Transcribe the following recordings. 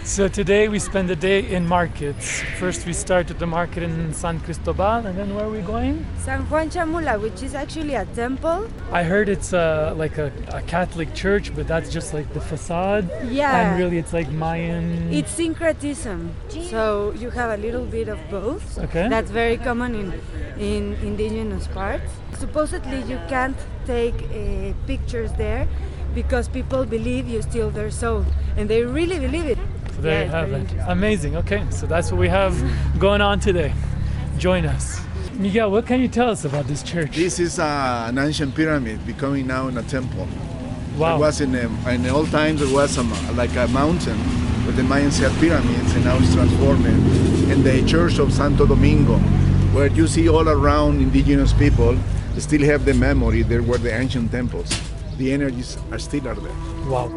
So today we spend the day in markets. First we start at the market in San Cristobal, and then where are we going? San Juan Chamula, which is actually a temple. I heard it's like a Catholic church, but that's just like the facade. Yeah. And really it's like Mayan. It's syncretism. So you have a little bit of both. Okay. That's very common in indigenous parts. Supposedly you can't take pictures there because people believe you steal their soul. And they really believe it. So there you have it. Amazing. Okay, so that's what we have going on today. Join us. Miguel, what can you tell us about this church? This is an ancient pyramid becoming now in a temple. Wow. It was in the old times there was like a mountain where the Mayans had pyramids, and now it's transformed in the church of Santo Domingo, where you see all around indigenous people still have the memory. There were the ancient temples. The energies are still there. Wow.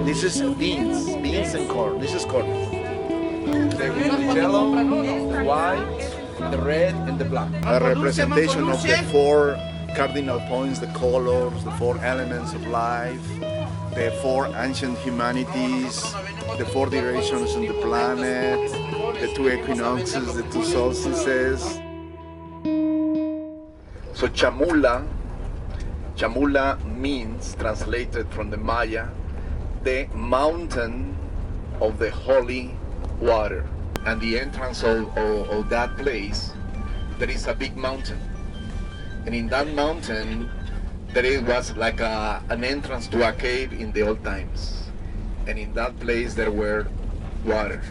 This is beans and corn. This is corn. The yellow, the white, the red, and the black. A representation of the four cardinal points, the colors, the four elements of life, the four ancient humanities, the four directions on the planet, the two equinoxes, the two solstices. So Chamula means, translated from the Maya, the mountain of the holy water. And the entrance of that place, there is a big mountain. And in that mountain, there was like an entrance to a cave in the old times. And in that place there were water.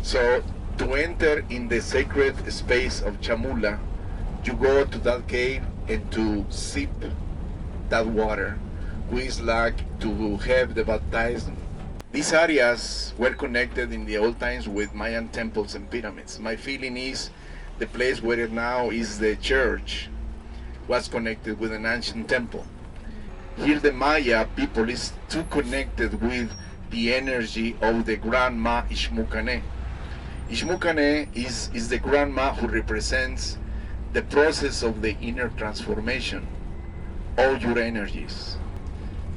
So to enter in the sacred space of Chamula, you go to that cave and to sip that water, which is like to have the baptism. These areas were connected in the old times with Mayan temples and pyramids. My feeling is the place where it now is the church was connected with an ancient temple. Here the Maya people is too connected with the energy of the grandma Ixmucane. Ixmucane is the grandma who represents the process of the inner transformation, all your energies.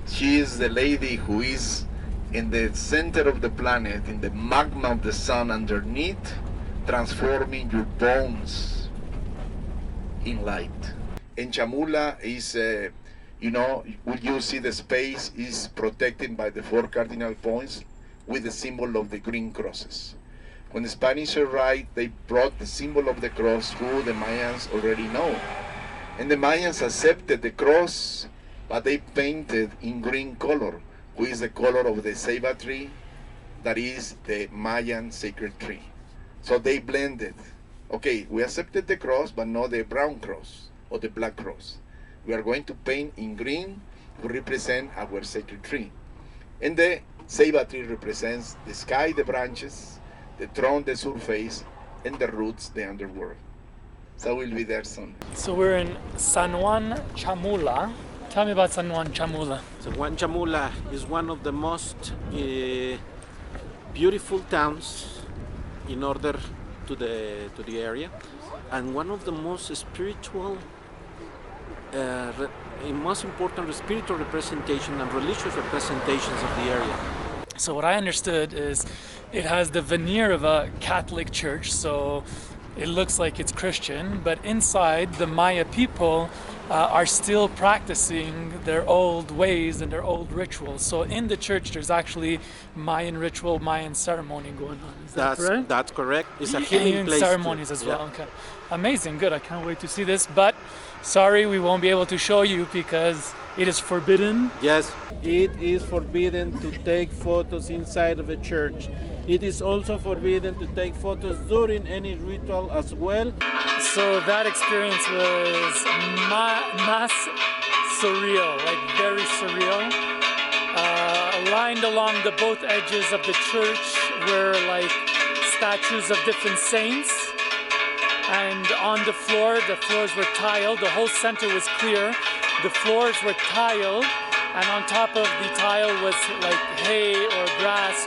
She is the lady who is in the center of the planet, in the magma of the sun underneath, transforming your bones in light. And Chamula is, when you see the space is protected by the four cardinal points with the symbol of the green crosses. When the Spanish arrived, they brought the symbol of the cross who the Mayans already know. And the Mayans accepted the cross, but they painted in green color, which is the color of the ceiba tree, that is the Mayan sacred tree. So they blended. Okay, we accepted the cross, but not the brown cross or the black cross. We are going to paint in green to represent our sacred tree. And the ceiba tree represents the sky, the branches, the throne, the surface, and the roots, the underworld. So we'll be there soon. So we're in San Juan Chamula. Tell me about San Juan Chamula. San Juan Chamula is one of the most beautiful towns in order to the area, and one of the most spiritual, most important spiritual representation and religious representations of the area. So what I understood is it has the veneer of a Catholic church, so it looks like it's Christian, but inside the Maya people are still practicing their old ways and their old rituals. So in the church there's actually Mayan ritual, Mayan ceremony going on. Is that correct? That's correct. It's a healing place. Ceremonies as well. Okay. Amazing, good. I can't wait to see this, but sorry we won't be able to show you because it is forbidden. Yes, it is forbidden to take photos inside of a church. It is also forbidden to take photos during any ritual as well. So that experience was mass surreal, like very surreal. Lined along the both edges of the church were like statues of different saints. And on the floors were tiled, the whole center was clear. the floors were tiled, and on top of the tile was like hay or grass,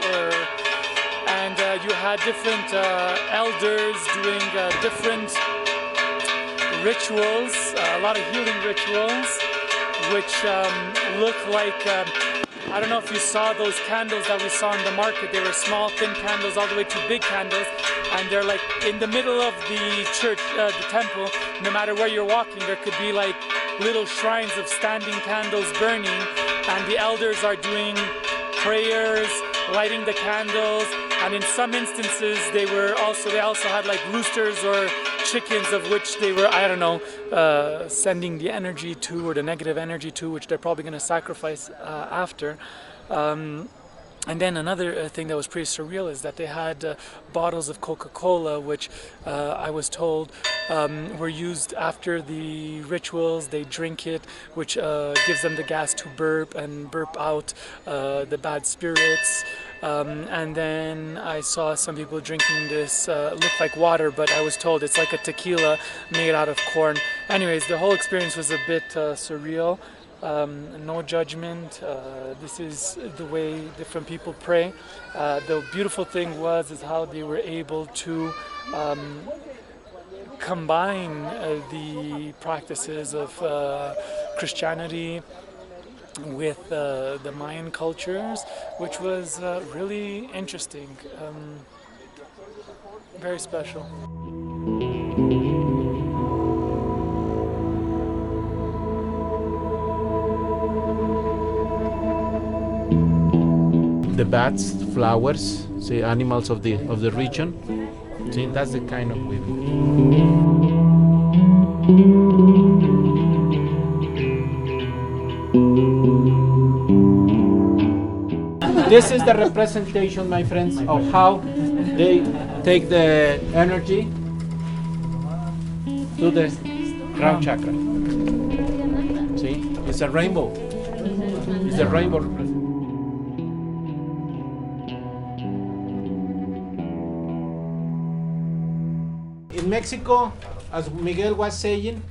and you had different elders doing different rituals, a lot of healing rituals, which look like, I don't know if you saw those candles that we saw in the market. They were small, thin candles all the way to big candles, and they're like in the middle of the church, the temple. No matter where you're walking, there could be like little shrines of standing candles burning, and the elders are doing prayers, lighting the candles, and in some instances they also had like roosters or chickens, of which they were, I don't know, sending the energy to, or the negative energy to, which they're probably going to sacrifice after. And then another thing that was pretty surreal is that they had bottles of Coca-Cola, which I was told were used after the rituals. They drink it, which gives them the gas to burp and burp out the bad spirits. And then I saw some people drinking this, looked like water, but I was told it's like a tequila made out of corn. Anyways, the whole experience was a bit surreal. No judgment. This is the way different people pray. The beautiful thing is how they were able to combine the practices of Christianity with the Mayan cultures, which was really interesting, very special. The bats, flowers, see, animals of the region. See, that's the kind of weaving. This is the representation, my friends, of how they take the energy to the crown chakra. See, it's a rainbow. It's a rainbow representation. In Mexico, as Miguel was saying,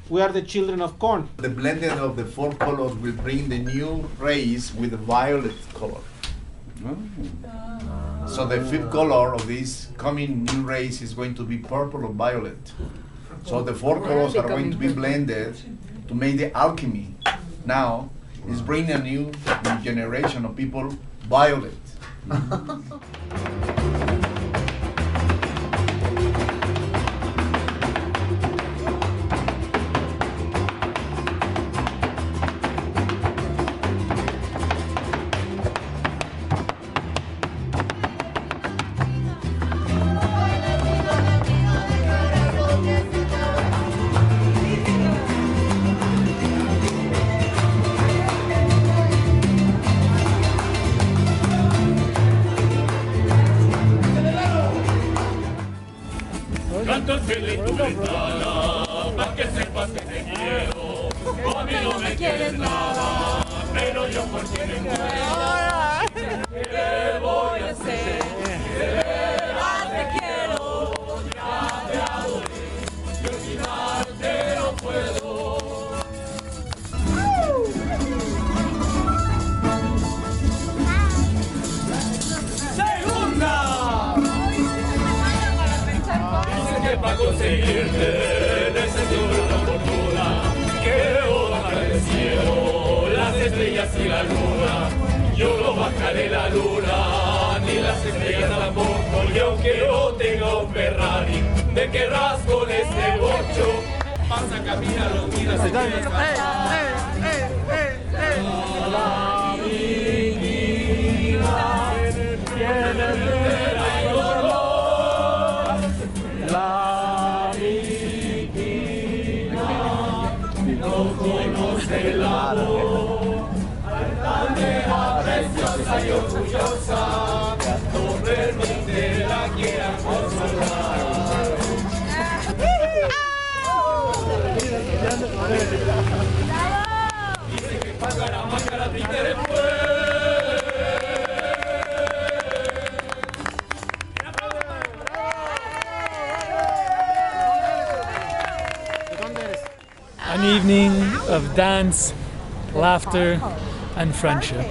we are the children of corn. The blending of the four colors will bring the new rays with the violet color. So the fifth color of this coming new rays is going to be purple or violet. So the four colors are going to be blended to make the alchemy. Now it's bringing a new generation of people violet. Canto feliz tu ventana, pa' que sepas que te quiero. Tú a mí no me quieres nada, pero yo por ti me muero. ¿Qué voy a hacer? De veras te quiero, ya te adoré, y olvidarte no puedo. Para conseguirte necesito una fortuna que baja del cielo las estrellas y la luna. Yo no bajaré la luna ni las estrellas tampoco, y aunque yo tenga un Ferrari me querrás con este bocho. Pasa, camina, lo miras, se queda. La vida tiene el dolor. La víctima no conoce el amor, altanera, preciosa y orgullosa, no permite la quiera consolar. Dice que pagará más cara a ti que después. evening of dance, laughter, and friendship.